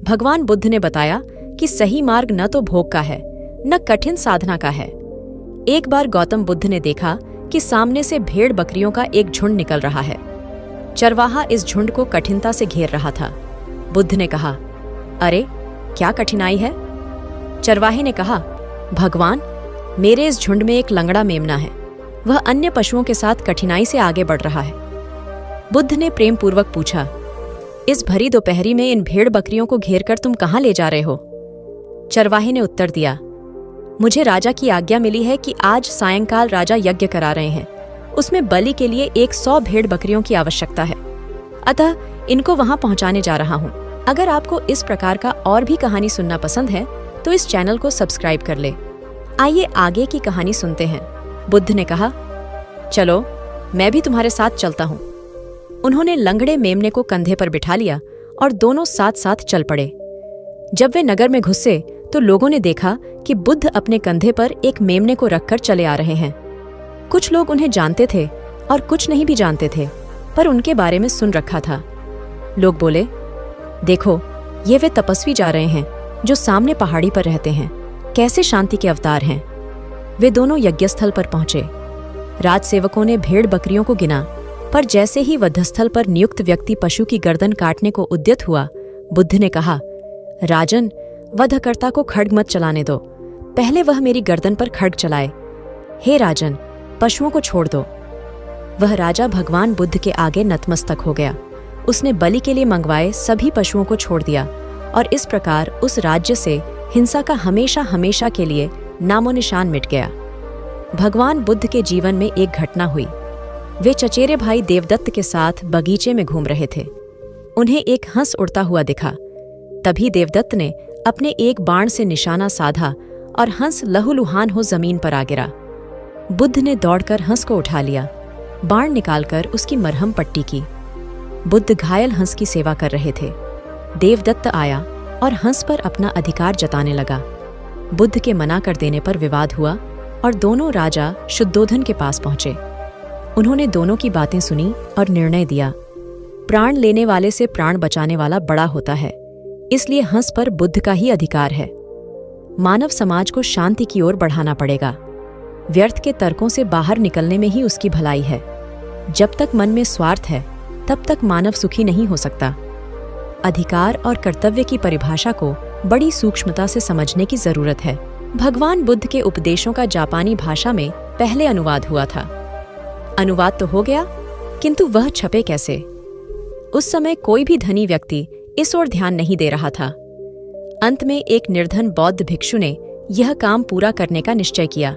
भगवान बुद्ध ने बताया कि सही मार्ग न तो भोग का है न कठिन साधना का है। एक बार गौतम बुद्ध ने देखा कि सामने से भेड़ बकरियों का एक झुंड निकल रहा है। चरवाहा इस झुंड को कठिनता से घेर रहा था। बुद्ध ने कहा, अरे क्या कठिनाई है? चरवाहे ने कहा, भगवान, मेरे इस झुंड में एक लंगड़ा मेमना है। वह अन्य पशुओं के साथ कठिनाई से आगे बढ़ रहा है। बुद्ध ने प्रेम पूर्वक पूछा, इस भरी दोपहरी में इन भेड़ बकरियों को घेरकर तुम कहाँ ले जा रहे हो? चरवाहे ने उत्तर दिया, मुझे राजा की आज्ञा मिली है कि आज सायंकाल राजा यज्ञ करा रहे हैं। उसमें बलि के लिए 100 भेड़ बकरियों की आवश्यकता है, अतः इनको वहां पहुंचाने जा रहा हूं। अगर आपको इस प्रकार का और भी कहानी सुनना पसंद है तो इस चैनल को सब्सक्राइब कर ले। आइए आगे की कहानी सुनते हैं। बुद्ध ने कहा, चलो मैं भी तुम्हारे साथ चलता हूं। उन्होंने लंगड़े मेमने को कंधे पर बिठा लिया और दोनों साथ साथ चल पड़े। जब वे नगर में घुसे तो लोगों ने देखा कि बुद्ध अपने कंधे पर एक मेमने को रखकर चले आ रहे हैं। कुछ लोग उन्हें जानते थे और कुछ नहीं भी जानते थे, पर उनके बारे में सुन रखा था। लोग बोले, देखो ये वे तपस्वी जा रहे हैं जो सामने पहाड़ी पर रहते हैं। कैसे शांति के अवतार हैं। वे दोनों यज्ञस्थल पर पहुंचे। राजसेवकों ने भेड़ बकरियों को गिना, पर जैसे ही वधस्थल पर नियुक्त व्यक्ति पशु की गर्दन काटने को उद्यत हुआ, बुद्ध ने कहा, राजन, वधकर्ता को खड्ग मत चलाने दो, पहले वह मेरी गर्दन पर खड्ग चलाए। हे राजन, पशुओं को छोड़ दो। वह राजा भगवान बुद्ध के आगे नतमस्तक हो गया। उसने बलि के लिए मंगवाए सभी पशुओं को छोड़ दिया और इस प्रकार उस राज्य से हिंसा का हमेशा हमेशा के लिए नामो निशान मिट गया। भगवान बुद्ध के जीवन में एक घटना हुई। वे चचेरे भाई देवदत्त के साथ बगीचे में घूम रहे थे। उन्हें एक हंस उड़ता हुआ दिखा। तभी देवदत्त ने अपने एक बाण से निशाना साधा और हंस लहूलुहान हो जमीन पर आ गिरा। बुद्ध ने दौड़कर हंस को उठा लिया, बाण निकालकर उसकी मरहम पट्टी की। बुद्ध घायल हंस की सेवा कर रहे थे। देवदत्त आया और हंस पर अपना अधिकार जताने लगा। बुद्ध के मना कर देने पर विवाद हुआ और दोनों राजा शुद्धोधन के पास पहुंचे। उन्होंने दोनों की बातें सुनी और निर्णय दिया, प्राण लेने वाले से प्राण बचाने वाला बड़ा होता है, इसलिए हंस पर बुद्ध का ही अधिकार है। मानव समाज को शांति की ओर बढ़ाना पड़ेगा। व्यर्थ के तर्कों से बाहर निकलने में ही उसकी भलाई है। जब तक मन में स्वार्थ है तब तक मानव सुखी नहीं हो सकता। अधिकार और कर्तव्य की परिभाषा को बड़ी सूक्ष्मता से समझने की जरूरत है। भगवान बुद्ध के उपदेशों का जापानी भाषा में पहले अनुवाद हुआ था। अनुवाद तो हो गया, किंतु वह छपे कैसे? उस समय कोई भी धनी व्यक्ति इस ओर ध्यान नहीं दे रहा था। अंत में एक निर्धन बौद्ध भिक्षु ने यह काम पूरा करने का निश्चय किया।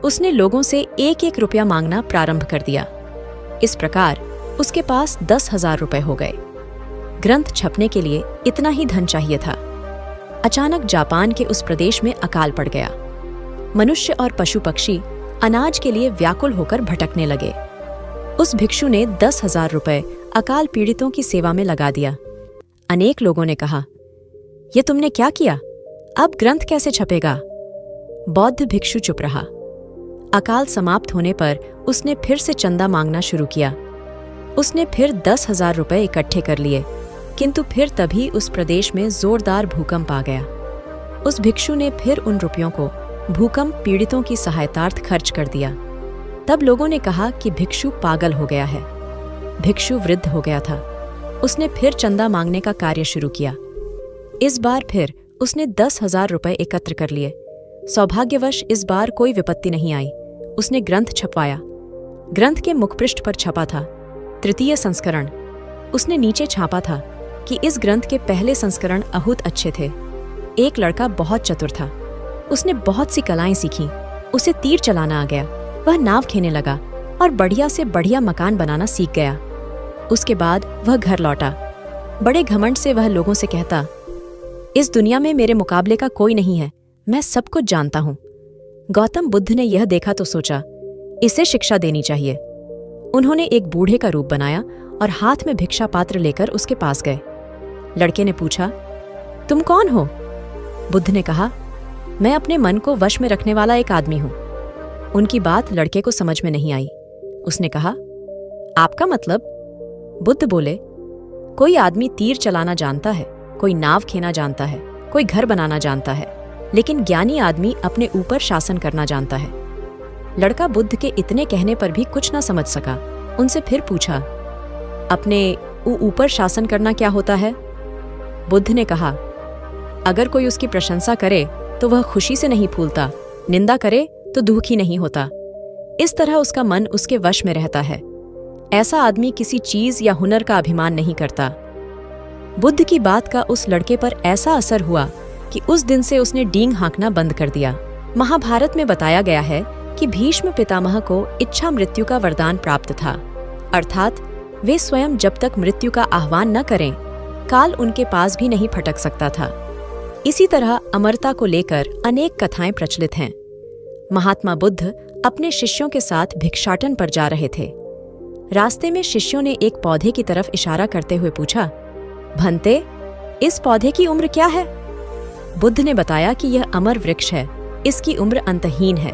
उसने लोगों से 1-1 रुपया मांगना प्रारंभ कर दिया। इस प्रकार उसके पास 10,000 रुपए हो गए। ग्रंथ छपने के लिए इतना ही धन चाहिए था। अचानक जापान के उस प्रदेश में अकाल पड़ गया। मनुष्य और पशु पक्षी अनाज के लिए व्याकुल होकर भटकने लगे। उस भिक्षु ने 10,000 रुपए अकाल पीड़ितों की सेवा में लगा दिया। अनेक लोगों ने कहा, ये तुमने क्या किया? अब ग्रंथ कैसे छपेगा? बौद्ध भिक्षु चुप रहा। अकाल समाप्त होने पर उसने फिर से चंदा मांगना शुरू किया। उसने फिर 10,000 रुपए इकट्ठे कर लिए, किंतु फिर तभी उस प्रदेश में जोरदार भूकंप आ गया। उस भिक्षु ने फिर उन रुपयों को भूकंप पीड़ितों की सहायतार्थ खर्च कर दिया। तब लोगों ने कहा कि भिक्षु पागल हो गया है। भिक्षु वृद्ध हो गया था। उसने फिर चंदा मांगने का कार्य शुरू किया। इस बार फिर उसने 10,000 रुपए एकत्र कर लिए। सौभाग्यवश इस बार कोई विपत्ति नहीं आई। उसने ग्रंथ छपवाया। ग्रंथ के मुखपृष्ठ पर छपा था 3य संस्करण। उसने नीचे छापा था कि इस ग्रंथ के पहले संस्करण अहुत अच्छे थे। एक लड़का बहुत चतुर था। उसने बहुत सी कलाएं सीखीं। उसे तीर चलाना आ गया। वह नाव खेने लगा और बढ़िया से बढ़िया मकान बनाना सीख गया। उसके बाद वह घर लौटा। बड़े घमंड से वह लोगों से कहता, इस दुनिया में मेरे मुकाबले का कोई नहीं है, मैं सब कुछ जानता हूं। गौतम बुद्ध ने यह देखा तो सोचा, इसे शिक्षा देनी चाहिए। उन्होंने एक बूढ़े का रूप बनाया और हाथ में भिक्षा पात्र लेकर उसके पास गए। लड़के ने पूछा, तुम कौन हो? बुद्ध ने कहा, मैं अपने मन को वश में रखने वाला एक आदमी हूं। उनकी बात लड़के को समझ में नहीं आई। उसने कहा, आपका मतलब? बुद्ध बोले, कोई आदमी तीर चलाना जानता है कोई नाव खेना जानता है, कोई घर बनाना जानता है, लेकिन ज्ञानी आदमी अपने ऊपर शासन करना जानता है। लड़का बुद्ध के इतने कहने पर भी कुछ न समझ सका। उनसे फिर पूछा, अपने ऊपर शासन करना क्या होता है? बुद्ध ने कहा, अगर कोई उसकी प्रशंसा करे तो वह खुशी से नहीं फूलता, निंदा करे तो दुखी नहीं होता। इस तरह उसका मन उसके वश में रहता है। ऐसा आदमी किसी चीज या हुनर का अभिमान नहीं करता। बुद्ध की बात का उस लड़के पर ऐसा असर हुआ कि उस दिन से उसने डींग हाँकना बंद कर दिया। महाभारत में बताया गया है कि भीष्म पितामह को इच्छा मृत्यु का वरदान प्राप्त था, अर्थात वे स्वयं जब तक मृत्यु का आह्वान न करें, काल उनके पास भी नहीं फटक सकता था। इसी तरह अमरता को लेकर अनेक कथाएं प्रचलित हैं। महात्मा बुद्ध अपने शिष्यों के साथ भिक्षाटन पर जा रहे थे। रास्ते में शिष्यों ने एक पौधे की तरफ इशारा करते हुए पूछा, भंते, इस पौधे की उम्र क्या है? बुद्ध ने बताया कि यह अमर वृक्ष है, इसकी उम्र अंतहीन है।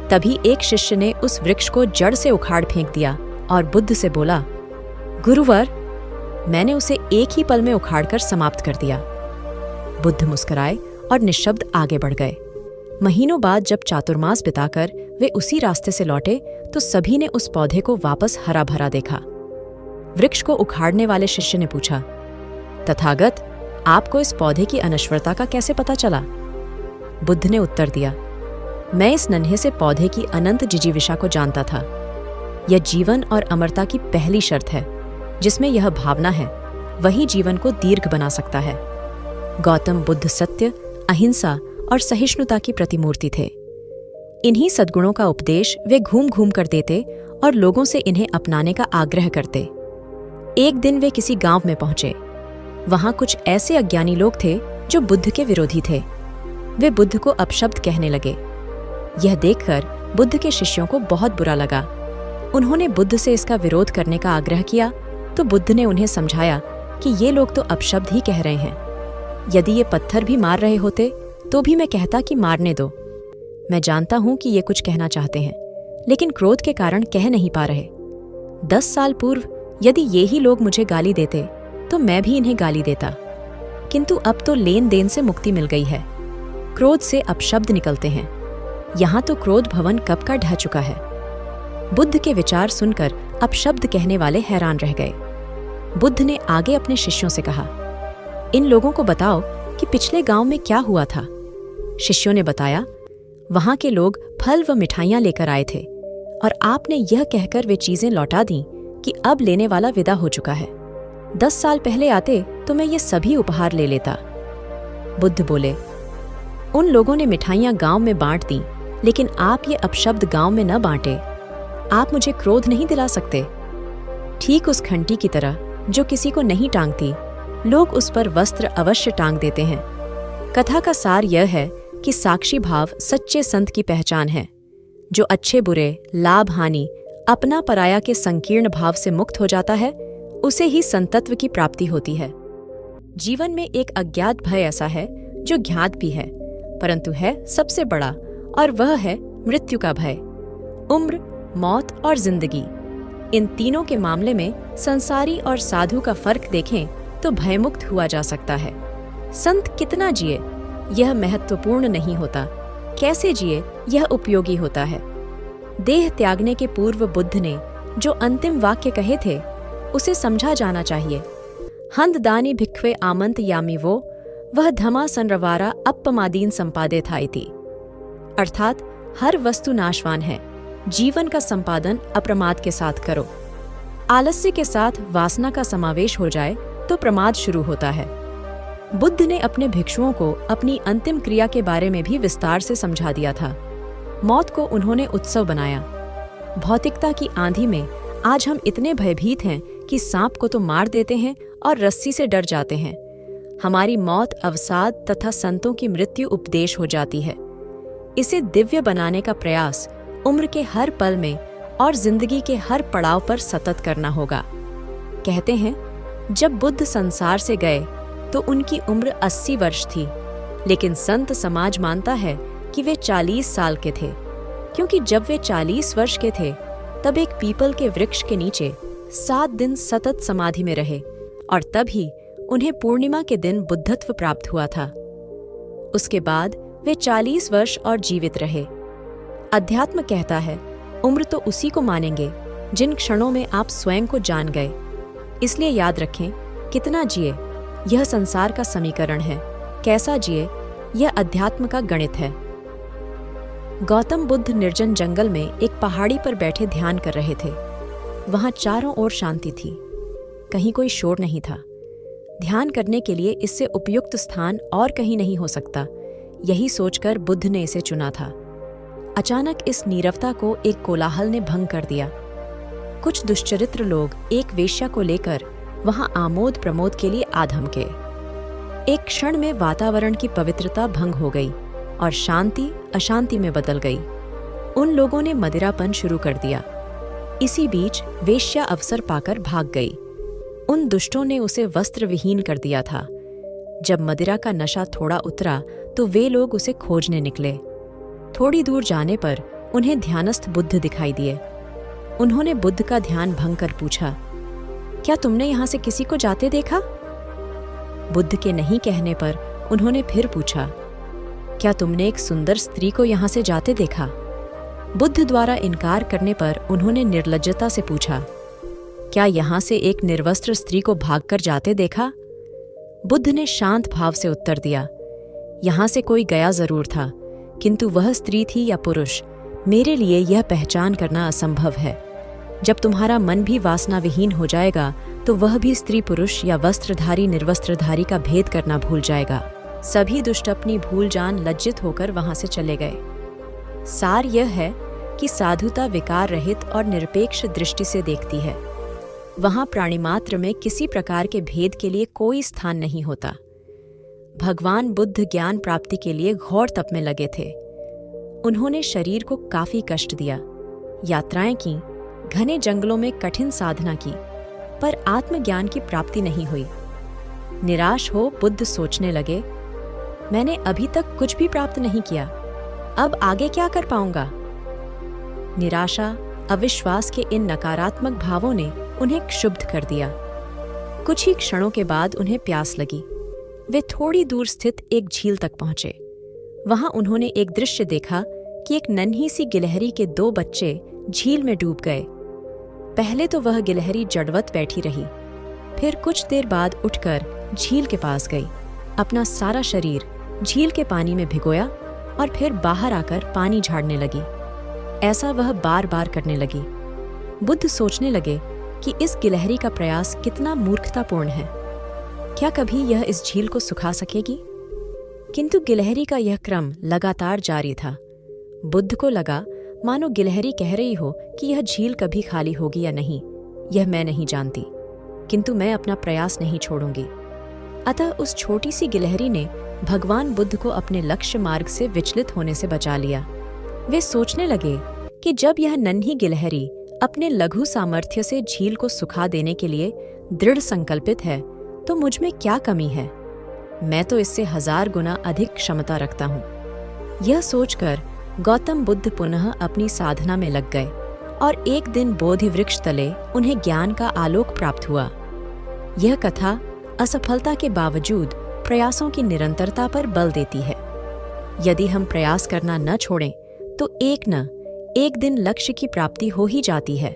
तभी एक शिष्य ने उस वृक्ष को जड़ से उखाड़ फेंक दिया और बुद्ध से बोला, गुरुवर, मैंने उसे एक ही पल में उखाड़कर समाप्त कर दिया। बुद्ध मुस्कुराए और निःशब्द आगे बढ़ गए। महीनों बाद जब चातुर्मास बिताकर वे उसी रास्ते से लौटे तो सभी ने उस पौधे को वापस हरा भरा देखा। वृक्ष को उखाड़ने वाले शिष्य ने पूछा, तथागत, आपको इस पौधे की अनश्वरता का कैसे पता चला? बुद्ध ने उत्तर दिया, मैं इस नन्हे से पौधे की अनंत जिजीविषा को जानता था। यह जीवन और अमरता की पहली शर्त है। जिसमें यह भावना है, वही जीवन को दीर्घ बना सकता है। गौतम बुद्ध सत्य, अहिंसा और सहिष्णुता की प्रतिमूर्ति थे। इन्हीं सद्गुणों का उपदेश वे घूम घूम कर देते और लोगों से इन्हें अपनाने का आग्रह करते। एक दिन वे किसी गांव में पहुंचे। वहां कुछ ऐसे अज्ञानी लोग थे जो बुद्ध के विरोधी थे। वे बुद्ध को अपशब्द कहने लगे। यह देखकर बुद्ध के शिष्यों को बहुत बुरा लगा। उन्होंने बुद्ध से इसका विरोध करने का आग्रह किया तो बुद्ध ने उन्हें समझाया कि ये लोग तो अपशब्द ही कह रहे हैं। यदि ये पत्थर भी मार रहे होते तो भी मैं कहता कि मारने दो। मैं जानता हूं कि ये कुछ कहना चाहते हैं, लेकिन क्रोध के कारण कह नहीं पा रहे। 10 साल पूर्व यदि ये ही लोग मुझे गाली देते तो मैं भी इन्हें गाली देता, किंतु अब तो लेन देन से मुक्ति मिल गई है। क्रोध से अपशब्द निकलते हैं। यहाँ तो क्रोध भवन कब का ढह चुका है। बुद्ध के विचार सुनकर अपशब्द कहने वाले हैरान रह गए। बुद्ध ने आगे अपने शिष्यों से कहा, इन लोगों को बताओ कि पिछले गांव में क्या हुआ था। शिष्यों ने बताया, वहां के लोग फल व मिठाइयां लेकर आए थे और आपने यह कहकर वे चीजें लौटा दी कि अब लेने वाला विदा हो चुका है। 10 साल पहले आते तो मैं ये सभी उपहार ले लेता। बुद्ध बोले, उन लोगों ने मिठाइयां गांव में बांट दी, लेकिन आप ये अपशब्द गांव में न बांटे। आप मुझे क्रोध नहीं दिला सकते। ठीक उस घंटी की तरह जो किसी को नहीं टांगती, लोग उस पर वस्त्र अवश्य टांग देते हैं। कथा का सार यह है कि साक्षी भाव सच्चे संत की पहचान है। जो अच्छे बुरे, लाभ हानि, अपना पराया के संकीर्ण भाव से मुक्त हो जाता है, उसे ही संतत्व की प्राप्ति होती है। जीवन में एक अज्ञात भय ऐसा है जो ज्ञात भी है, परंतु है सबसे बड़ा, और वह है मृत्यु का भय। उम्र, मौत और जिंदगी, इन तीनों के मामले में संसारी और साधु का फर्क देखें तो भयमुक्त हुआ जा सकता है। संत कितना जिए यह महत्वपूर्ण नहीं होता, कैसे जिए यह उपयोगी होता है। देह त्यागने के पूर्व बुद्ध ने जो अंतिम वाक्य कहे थे उसे समझा जाना चाहिए। हंद दानी भिक्खे आमंत यामी वो, वह धमा संरवारा अपमादीन संपादे था इति। अर्थात हर वस्तु नाशवान है, जीवन का संपादन अप्रमाद के साथ करो। आलस्य के साथ वासना का समावेश हो जाए तो प्रमाद शुरू होता है। बुद्ध ने अपने भिक्षुओं को अपनी अंतिम क्रिया के बारे में भी विस्तार से समझा दिया था। मौत को उन्होंने उत्सव बनाया। भौतिकता की आंधी में आज हम इतने भयभीत हैं कि सांप को तो मार देते हैं और रस्सी से डर जाते हैं। हमारी मौत अवसाद तथा संतों की मृत्यु उपदेश हो जाती है। इसे दिव्य बनाने का प्रयास उम्र के हर पल में और जिंदगी के हर पड़ाव पर सतत करना होगा। कहते हैं, जब बुद्ध संसार से गए तो उनकी उम्र 80 वर्ष थी, लेकिन संत समाज मानता है कि वे 40 साल के थे, क्योंकि जब वे 40 वर्ष के थे तब एक पीपल के वृक्ष के नीचे 7 दिन सतत समाधि में रहे और तभी उन्हें पूर्णिमा के दिन बुद्धत्व प्राप्त हुआ था। उसके बाद वे 40 वर्ष और जीवित रहे। अध्यात्म कहता है, उम्र तो उसी को मानेंगे जिन क्षणों में आप स्वयं को जान गए। इसलिए याद रखें, कितना जिए यह संसार का समीकरण है, कैसा जिए यह अध्यात्म का गणित है। गौतम बुद्ध निर्जन जंगल में एक पहाड़ी पर बैठे ध्यान कर रहे थे। वहां चारों ओर शांति थी, कहीं कोई शोर नहीं था। ध्यान करने के लिए इससे उपयुक्त स्थान और कहीं नहीं हो सकता, यही सोचकर बुद्ध ने इसे चुना था। अचानक इस नीरवता को एक कोलाहल ने भंग कर दिया। कुछ दुष्चरित्र लोग एक वेश्या को लेकर वहां आमोद प्रमोद के लिए आ धमके। एक क्षण में वातावरण की पवित्रता भंग हो गई और शांति अशांति में बदल गई। उन लोगों ने मदिरापन शुरू कर दिया। इसी बीच वेश्या अवसर पाकर भाग गई। उन दुष्टों ने उसे वस्त्र विहीन कर दिया था। जब मदिरा का नशा थोड़ा उतरा तो वे लोग उसे खोजने निकले। थोड़ी दूर जाने पर उन्हें ध्यानस्थ बुद्ध दिखाई दिए। उन्होंने बुद्ध का ध्यान भंग कर पूछा, क्या तुमने यहां से किसी को जाते देखा? बुद्ध के नहीं कहने पर उन्होंने फिर पूछा, क्या तुमने एक सुंदर स्त्री को यहां से जाते देखा? बुद्ध द्वारा इनकार करने पर उन्होंने निर्लज्जता से पूछा, क्या यहां से एक निर्वस्त्र स्त्री को भागकर जाते देखा? बुद्ध ने शांत भाव से उत्तर दिया, यहां से कोई गया जरूर था, किंतु वह स्त्री थी या पुरुष, मेरे लिए यह पहचान करना असंभव है। जब तुम्हारा मन भी वासना विहीन हो जाएगा तो वह भी स्त्री पुरुष या वस्त्रधारी निर्वस्त्रधारी का भेद करना भूल जाएगा। सभी दुष्ट अपनी भूल जान लज्जित होकर वहां से चले गए। सार यह है कि साधुता विकार रहित और निरपेक्ष दृष्टि से देखती है। वहां प्राणिमात्र में किसी प्रकार के भेद के लिए कोई स्थान नहीं होता। भगवान बुद्ध ज्ञान प्राप्ति के लिए घोर तप में लगे थे। उन्होंने शरीर को काफी कष्ट दिया, यात्राएं की, घने जंगलों में कठिन साधना की, पर आत्मज्ञान की प्राप्ति नहीं हुई। निराश हो बुद्ध सोचने लगे, मैंने अभी तक कुछ भी प्राप्त नहीं किया, अब आगे क्या कर पाऊंगा? निराशा, अविश्वास के इन नकारात्मक भावों ने उन्हें क्षुब्ध कर दिया। कुछ ही क्षणों के बाद उन्हें प्यास लगी। वे थोड़ी दूर स्थित एक झील तक पहुंचे। वहां उन्होंने एक दृश्य देखा कि एक नन्ही सी गिलहरी के 2 बच्चे झील में डूब गए। पहले तो वह गिलहरी जड़वत बैठी रही, फिर कुछ देर बाद उठकर झील के पास गई, अपना सारा शरीर झील के पानी में भिगोया और फिर बाहर आकर पानी झाड़ने लगी। ऐसा वह बार बार करने लगी। बुद्ध सोचने लगे कि इस गिलहरी का प्रयास कितना मूर्खतापूर्ण है। क्या कभी यह इस झील को सुखा सकेगी? किंतु गिलहरी का यह क्रम लगातार जारी था। बुद्ध को लगा मानो गिलहरी कह रही हो कि यह झील कभी खाली होगी या नहीं, यह मैं नहीं जानती, किंतु मैं अपना प्रयास नहीं छोड़ूंगी। अतः उस छोटी सी गिलहरी ने भगवान बुद्ध को अपने लक्ष्य मार्ग से विचलित होने से बचा लिया। वे सोचने लगे कि जब यह नन्ही गिलहरी अपने लघु सामर्थ्य से झील को सुखा देने के लिए दृढ़ संकल्पित है, तो मुझ में क्या कमी है? मैं तो इससे 1000 गुना अधिक क्षमता रखता हूँ। यह सोचकर गौतम बुद्ध पुनः अपनी साधना में लग गए और एक दिन बोधि वृक्ष तले उन्हें ज्ञान का आलोक प्राप्त हुआ। यह कथा असफलता के बावजूद प्रयासों की निरंतरता पर बल देती है। यदि हम प्रयास करना न छोड़ें तो एक न एक दिन लक्ष्य की प्राप्ति हो ही जाती है।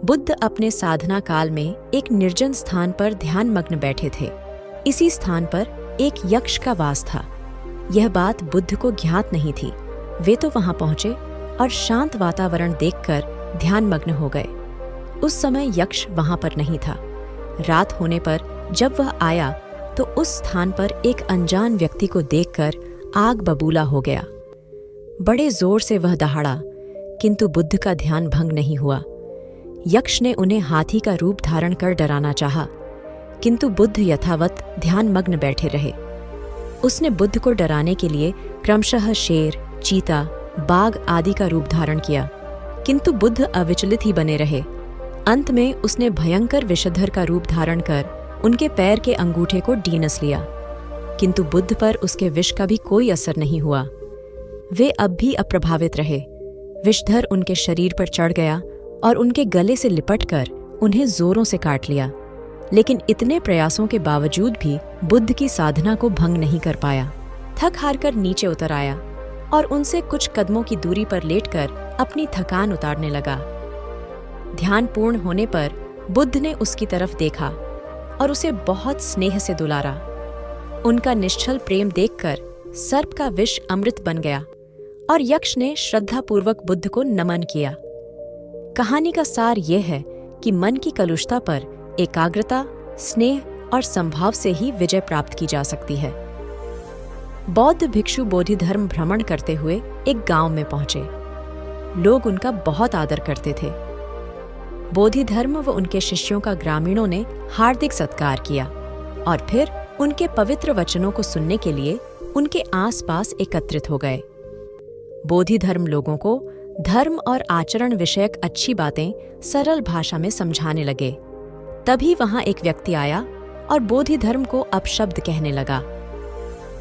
बुद्ध अपने साधना काल में एक निर्जन स्थान पर ध्यानमग्न बैठे थे। इसी स्थान पर एक यक्ष का वास था। यह बात बुद्ध को ज्ञात नहीं थी। वे तो वहां पहुंचे और शांत वातावरण देखकर ध्यानमग्न हो गए। उस समय यक्ष वहां पर नहीं था। रात होने पर जब वह आया तो उस स्थान पर एक अनजान व्यक्ति को देखकर आग बबूला हो गया। बड़े जोर से वह दहाड़ा, किंतु बुद्ध का ध्यान भंग नहीं हुआ। यक्ष ने उन्हें हाथी का रूप धारण कर डराना चाहा, किंतु बुद्ध यथावत ध्यानमग्न बैठे रहे। उसने बुद्ध को डराने के लिए क्रमशः शेर, चीता, बाघ आदि का रूप धारण किया, किंतु बुद्ध अविचलित ही बने रहे। अंत में उसने भयंकर विषधर का रूप धारण कर उनके पैर के अंगूठे को डीनस लिया, किंतु बुद्ध पर उसके विष का भी कोई असर नहीं हुआ। वे अब भी अप्रभावित रहे। विषधर उनके शरीर पर चढ़ गया और उनके गले से लिपटकर उन्हें जोरों से काट लिया। लेकिन इतने प्रयासों के बावजूद भी बुद्ध की साधना को भंग नहीं कर पाया। थक हार कर नीचे उतर आया और उनसे कुछ कदमों की दूरी पर लेटकर अपनी थकान उतारने लगा। ध्यान पूर्ण होने पर बुद्ध ने उसकी तरफ देखा और उसे बहुत स्नेह से दुलारा। उनका निश्चल प्रेम देखकर सर्प का विष अमृत बन गया और यक्ष ने श्रद्धापूर्वक बुद्ध को नमन किया। कहानी का सार यह है कि मन की कलुषता पर एकाग्रता, स्नेह और संभाव से ही विजय प्राप्त की जा सकती है। बौद्ध भिक्षु बोधिधर्म भ्रमण करते हुए एक गांव में पहुंचे। लोग उनका बहुत आदर करते थे। बोधिधर्म व उनके शिष्यों का ग्रामीणों ने हार्दिक सत्कार किया और फिर उनके पवित्र वचनों को सुनने के लिए उनके आसपास एकत्रित हो गए। बोधिधर्म लोगों को धर्म और आचरण विषयक अच्छी बातें सरल भाषा में समझाने लगे। तभी वहां एक व्यक्ति आया और बोधिधर्म को अपशब्द कहने लगा।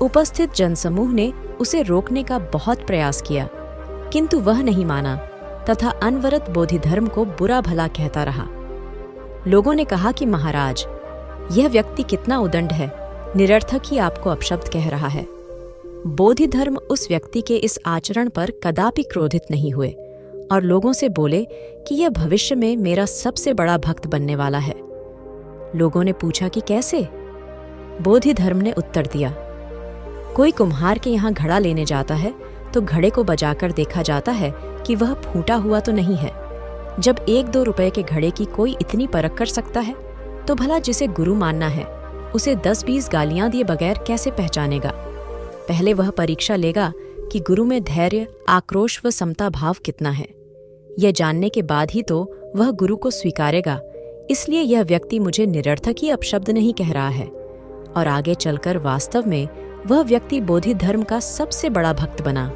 उपस्थित जनसमूह ने उसे रोकने का बहुत प्रयास किया, किंतु वह नहीं माना तथा अनवरत बोधिधर्म को बुरा भला कहता रहा। लोगों ने कहा कि महाराज, यह व्यक्ति कितना उदंड है, निरर्थक ही आपको अपशब्द कह रहा है। बोधिधर्म उस व्यक्ति के इस आचरण पर कदापि क्रोधित नहीं हुए और लोगों से बोले कि यह भविष्य में मेरा सबसे बड़ा भक्त बनने वाला है। लोगों ने पूछा कि कैसे? बोधिधर्म ने उत्तर दिया, कोई कुम्हार के यहाँ घड़ा लेने जाता है तो घड़े को बजाकर देखा जाता है कि वह फूटा हुआ तो नहीं है। जब 1-2 रुपए के घड़े की कोई इतनी परख कर सकता है तो भला जिसे गुरु मानना है उसे 10-20 गालियां दिए बगैर कैसे पहचानेगा? पहले वह परीक्षा लेगा कि गुरु में धैर्य, आक्रोश व समता भाव कितना है। यह जानने के बाद ही तो वह गुरु को स्वीकारेगा। इसलिए यह व्यक्ति मुझे निरर्थक ही अपशब्द नहीं कह रहा है। और आगे चलकर वास्तव में वह व्यक्ति बोधिधर्म का सबसे बड़ा भक्त बना।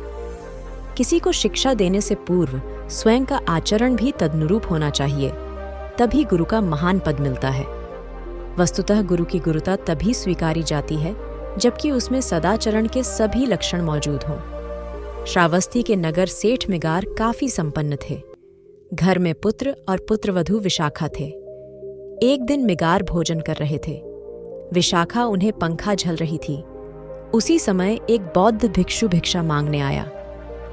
किसी को शिक्षा देने से पूर्व स्वयं का आचरण भी तदनुरूप होना चाहिए, तभी गुरु का महान पद मिलता है। वस्तुतः गुरु की गुरुता तभी स्वीकारी जाती है जबकि उसमें सदाचरण के सभी लक्षण मौजूद हों। श्रावस्ती के नगर सेठ मिगार काफी संपन्न थे। घर में पुत्र और पुत्रवधू विशाखा थे। एक दिन मिगार भोजन कर रहे थे। विशाखा उन्हें पंखा झल रही थी। उसी समय एक बौद्ध भिक्षु भिक्षा मांगने आया।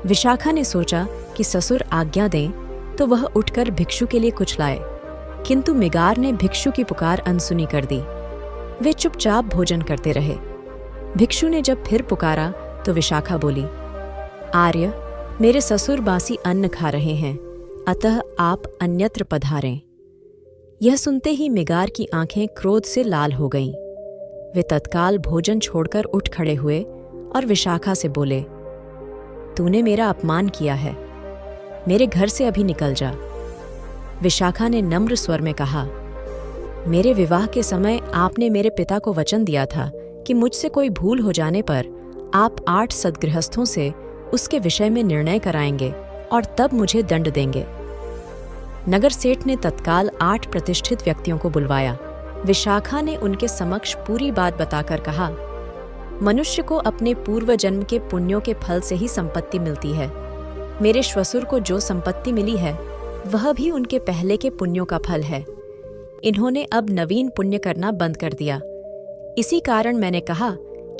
विशाखा ने सोचा कि ससुर आज्ञा दें तो वह उठकर भिक्षु के लिए कुछ लाए, किंतु मिगार ने भिक्षु की पुकार अनसुनी कर दी। वे चुपचाप भोजन करते रहे। भिक्षु ने जब फिर पुकारा तो विशाखा बोली, आर्य, मेरे ससुर बासी अन्न खा रहे हैं, अतः आप अन्यत्र पधारें। यह सुनते ही मिगार की आंखें क्रोध से लाल हो गईं। वे तत्काल भोजन छोड़कर उठ खड़े हुए और विशाखा से बोले, तूने मेरा अपमान किया है, मेरे घर से अभी निकल जा। विशाखा ने नम्र स्वर में कहा, मेरे विवाह के समय आपने मेरे पिता को वचन दिया था कि मुझसे कोई भूल हो जाने पर आप 8 सद्गृहस्थों से उसके विषय में निर्णय कराएंगे और तब मुझे दंड देंगे। नगर सेठ ने तत्काल 8 प्रतिष्ठित व्यक्तियों को बुलवाया। विशाखा ने उनके समक्ष पूरी बात बताकर कहा, मनुष्य को अपने पूर्व जन्म के पुण्यों के फल से ही संपत्ति मिलती है। मेरे श्वसुर को जो संपत्ति मिली है वह भी उनके पहले के पुण्यों का फल है। इन्होंने अब नवीन पुण्य करना बंद कर दिया। इसी कारण मैंने कहा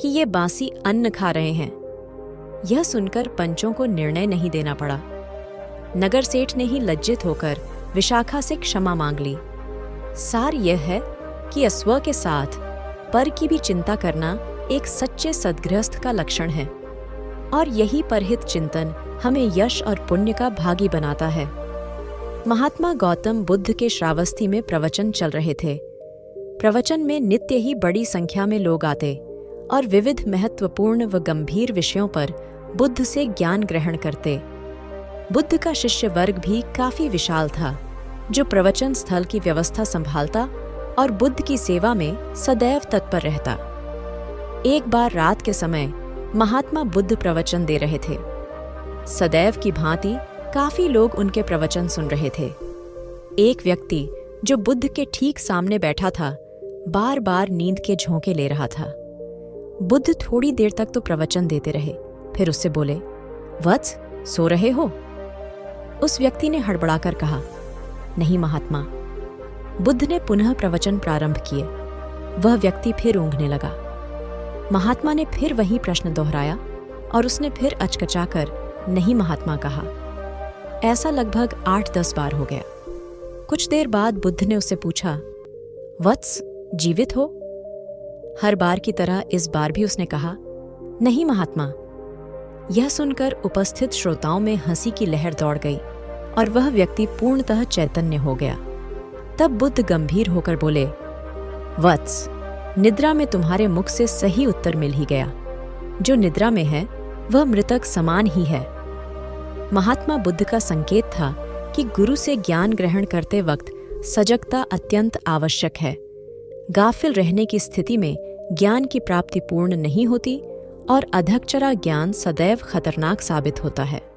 कि ये बासी अन्न खा रहे हैं। यह सुनकर पंचों को निर्णय नहीं देना पड़ा। नगर सेठ ने ही लज्जित होकर विशाखा से क्षमा मांग ली। सार यह है कि अस्व के साथ पर की भी चिंता करना एक सच्चे सद्गृहस्थ का लक्षण है और यही परहित चिंतन हमें यश और पुण्य का भागी बनाता है। महात्मा गौतम बुद्ध के श्रावस्ती में प्रवचन चल रहे थे। प्रवचन में नित्य ही बड़ी संख्या में लोग आते और विविध महत्वपूर्ण व गंभीर विषयों पर बुद्ध से ज्ञान ग्रहण करते। बुद्ध का शिष्य वर्ग भी काफी विशाल था, जो प्रवचन स्थल की व्यवस्था संभालता और बुद्ध की सेवा में सदैव तत्पर रहता। एक बार रात के समय महात्मा बुद्ध प्रवचन दे रहे थे। सदैव की भांति काफी लोग उनके प्रवचन सुन रहे थे। एक व्यक्ति जो बुद्ध के ठीक सामने बैठा था, बार बार नींद के झोंके ले रहा था। बुद्ध थोड़ी देर तक तो प्रवचन देते रहे, फिर उससे बोले, वत्स, सो रहे हो? उस व्यक्ति ने हड़बड़ाकर कहा, नहीं महात्मा। बुद्ध ने पुनः प्रवचन प्रारंभ किए। वह व्यक्ति फिर ऊँघने लगा। महात्मा ने फिर वही प्रश्न दोहराया और उसने फिर अचकचाकर नहीं महात्मा कहा। ऐसा लगभग 8-10 बार हो गया। कुछ देर बाद बुद्ध ने उससे पूछा, वत्स, जीवित हो? हर बार की तरह इस बार भी उसने कहा, नहीं महात्मा। यह सुनकर उपस्थित श्रोताओं में हंसी की लहर दौड़ गई और वह व्यक्ति पूर्णतः चैतन्य हो गया। तब बुद्ध गंभीर होकर बोले, वत्स, निद्रा में तुम्हारे मुख से सही उत्तर मिल ही गया। जो निद्रा में है वह मृतक समान ही है। महात्मा बुद्ध का संकेत था कि गुरु से ज्ञान ग्रहण करते वक्त सजगता अत्यंत आवश्यक है। गाफिल रहने की स्थिति में ज्ञान की प्राप्ति पूर्ण नहीं होती और अधक्चरा ज्ञान सदैव खतरनाक साबित होता है।